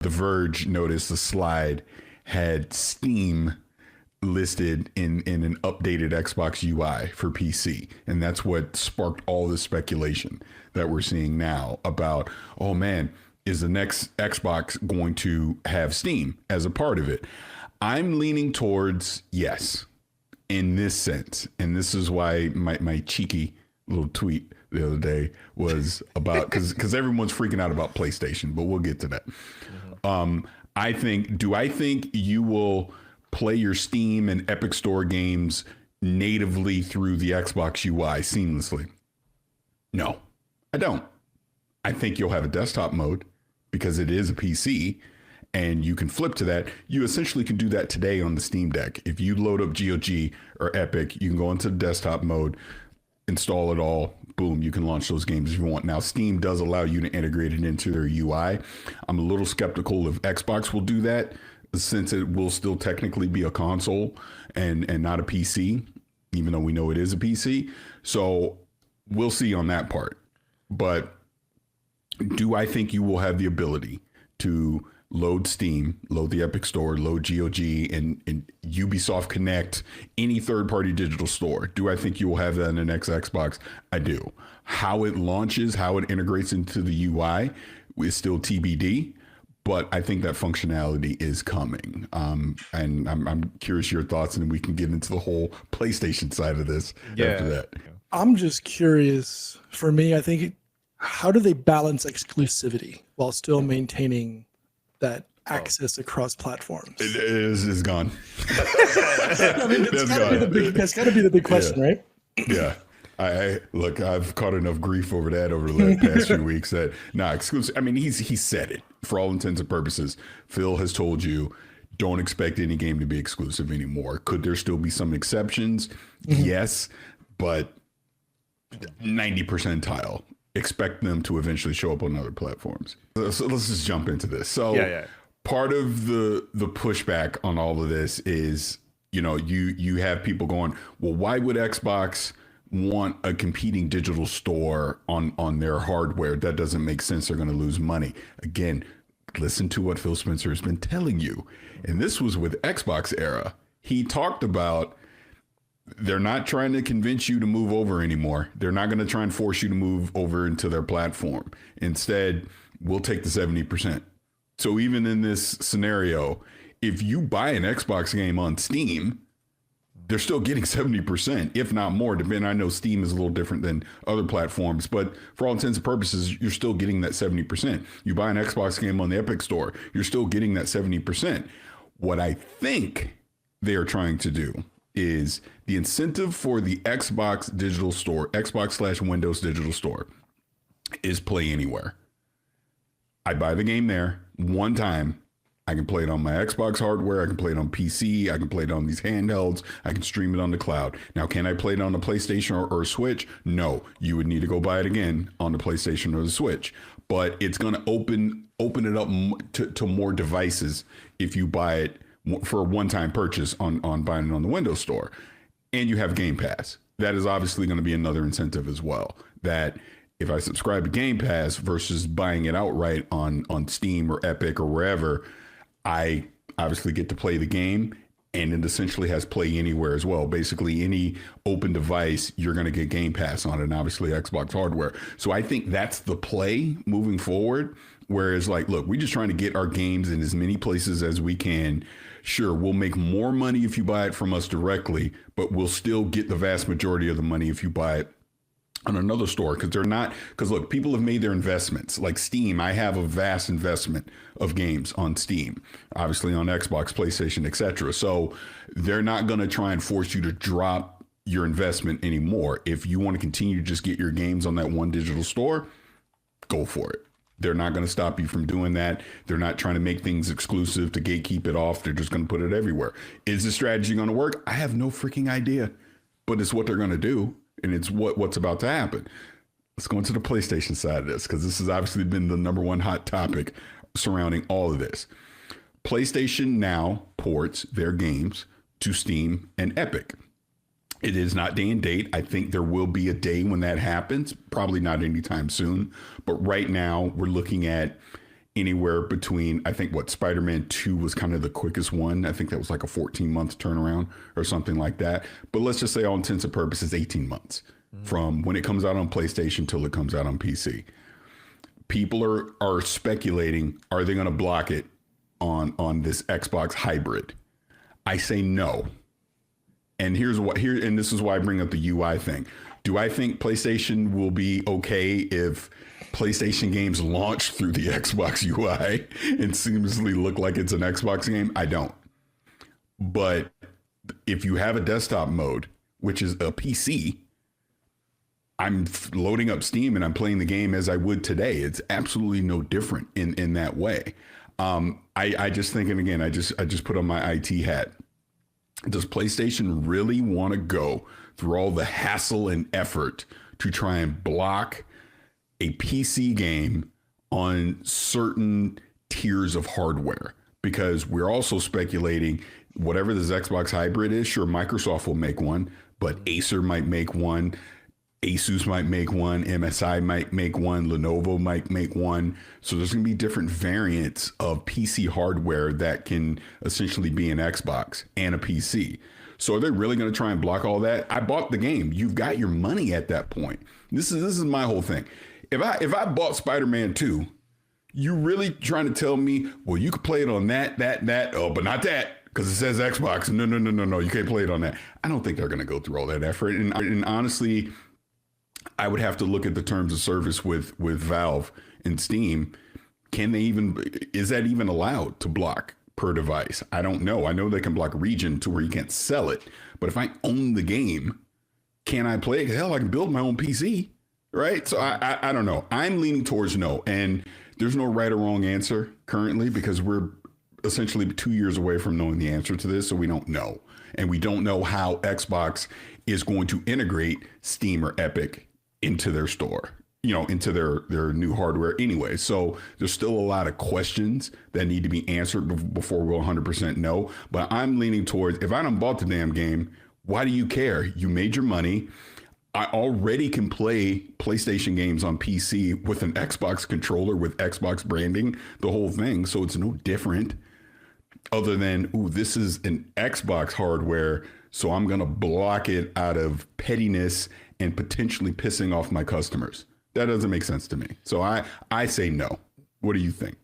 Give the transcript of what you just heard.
The Verge noticed the slide had Steam listed in an updated Xbox UI for PC. And that's what sparked all the speculation that we're seeing now about, oh man, is the next Xbox going to have Steam as a part of it? I'm leaning towards yes, in this sense. And this is why my cheeky little tweet the other day was about, because everyone's freaking out about PlayStation, but we'll get to that. I think you will play your Steam and Epic Store games natively through the Xbox UI seamlessly? No, I don't. I think you'll have a desktop mode because it is a PC and you can flip to that. You essentially can do that today on the Steam Deck. If you load up GOG or Epic, you can go into the desktop mode, install it all, boom, you can launch those games if you want. Now, Steam does allow you to integrate it into their UI. I'm a little skeptical if Xbox will do that, since it will still technically be a console and not a PC, even though we know it is a PC. So we'll see on that part. But do I think you will have the ability to load Steam, load the Epic Store, load GOG, and Ubisoft Connect, any third-party digital store? Do I think you will have that in the next Xbox? I do. How it launches, how it integrates into the UI is still TBD, but I think that functionality is coming. And I'm curious your thoughts, and we can get into the whole PlayStation side of this after that. I'm just curious. For me, I think, how do they balance exclusivity while still maintaining that access across platforms? It is gone. I mean, that's got to be the big question, right? Yeah. I've caught enough grief over that over the past few weeks that exclusive. I mean, he said it for all intents and purposes. Phil has told you, don't expect any game to be exclusive anymore. Could there still be some exceptions? Mm-hmm. Yes, but 90 percentile. Expect them to eventually show up on other platforms. So let's just jump into this. So part of the pushback on all of this is, you have people going, well, why would Xbox want a competing digital store on their hardware? That doesn't make sense. They're going to lose money. Again, listen to what Phil Spencer has been telling you. And this was with Xbox era. He talked about they're not trying to convince you to move over anymore. They're not going to try and force you to move over into their platform. Instead, we'll take the 70%. So even in this scenario, if you buy an Xbox game on Steam, they're still getting 70%, if not more, depending. I know Steam is a little different than other platforms, but for all intents and purposes, you're still getting that 70%. You buy an Xbox game on the Epic Store, you're still getting that 70%. What I think they are trying to do is the incentive for the Xbox digital store, Xbox/Windows digital store, is play anywhere. I buy the game there one time. I can play it on my Xbox hardware. I can play it on PC. I can play it on these handhelds. I can stream it on the cloud. Now, can I play it on the PlayStation or Switch? No, you would need to go buy it again on the PlayStation or the Switch. But it's going to open it up to more devices if you buy it for a one-time purchase on buying it on the Windows Store. And you have Game Pass. That is obviously going to be another incentive as well. That if I subscribe to Game Pass versus buying it outright on Steam or Epic or wherever, I obviously get to play the game, and it essentially has play anywhere as well. Basically, any open device, you're going to get Game Pass on it, and obviously Xbox hardware. So I think that's the play moving forward. Whereas, look, we're just trying to get our games in as many places as we can. Sure, we'll make more money if you buy it from us directly, but we'll still get the vast majority of the money if you buy it on another store, because look, people have made their investments. Like Steam, I have a vast investment of games on Steam, obviously on Xbox, PlayStation, etc. So they're not going to try and force you to drop your investment anymore. If you want to continue to just get your games on that one digital store, go for it. They're not going to stop you from doing that. They're not trying to make things exclusive to gatekeep it off. They're just going to put it everywhere. Is the strategy going to work? I have no freaking idea, but it's what they're going to do. And it's what's about to happen. Let's go into the PlayStation side of this, because this has obviously been the number one hot topic surrounding all of this. PlayStation now ports their games to Steam and Epic. It is not day and date. I think there will be a day when that happens. Probably not anytime soon. But right now we're looking at anywhere between, I think what Spider-Man 2 was kind of the quickest one. I think that was like a 14-month turnaround or something like that. But let's just say all intents and purposes, 18 months from when it comes out on PlayStation till it comes out on PC. People are speculating, are they going to block it on this Xbox hybrid? I say no. And and this is why I bring up the UI thing. Do I think PlayStation will be okay if PlayStation games launch through the Xbox UI and seamlessly look like it's an Xbox game? I don't. But if you have a desktop mode, which is a PC, I'm loading up Steam and I'm playing the game as I would today. It's absolutely no different in that way. I just think, and again, I just put on my IT hat. Does PlayStation really want to go through all the hassle and effort to try and block a PC game on certain tiers of hardware? Because we're also speculating whatever this Xbox hybrid is, sure, Microsoft will make one, but Acer might make one. Asus might make one, MSI might make one, Lenovo might make one. So there's going to be different variants of PC hardware that can essentially be an Xbox and a PC. So are they really going to try and block all that? I bought the game. You've got your money at that point. This is my whole thing. If I bought Spider-Man 2, you really trying to tell me, well, you could play it on that, but not that, because it says Xbox. No, you can't play it on that. I don't think they're going to go through all that effort. And honestly, I would have to look at the terms of service with Valve and Steam. Is that even allowed to block per device? I don't know. I know they can block region to where you can't sell it. But if I own the game, can I play it? Hell, I can build my own PC, right? So I don't know. I'm leaning towards no. And there's no right or wrong answer currently because we're essentially 2 years away from knowing the answer to this. So we don't know. And we don't know how Xbox is going to integrate Steam or Epic into their store, into their new hardware anyway. So there's still a lot of questions that need to be answered before we'll 100% know. But I'm leaning towards, if I done bought the damn game, why do you care? You made your money. I already can play PlayStation games on PC with an Xbox controller with Xbox branding, the whole thing. So it's no different other than, this is an Xbox hardware, so I'm going to block it out of pettiness and potentially pissing off my customers. That doesn't make sense to me. So I say no. What do you think?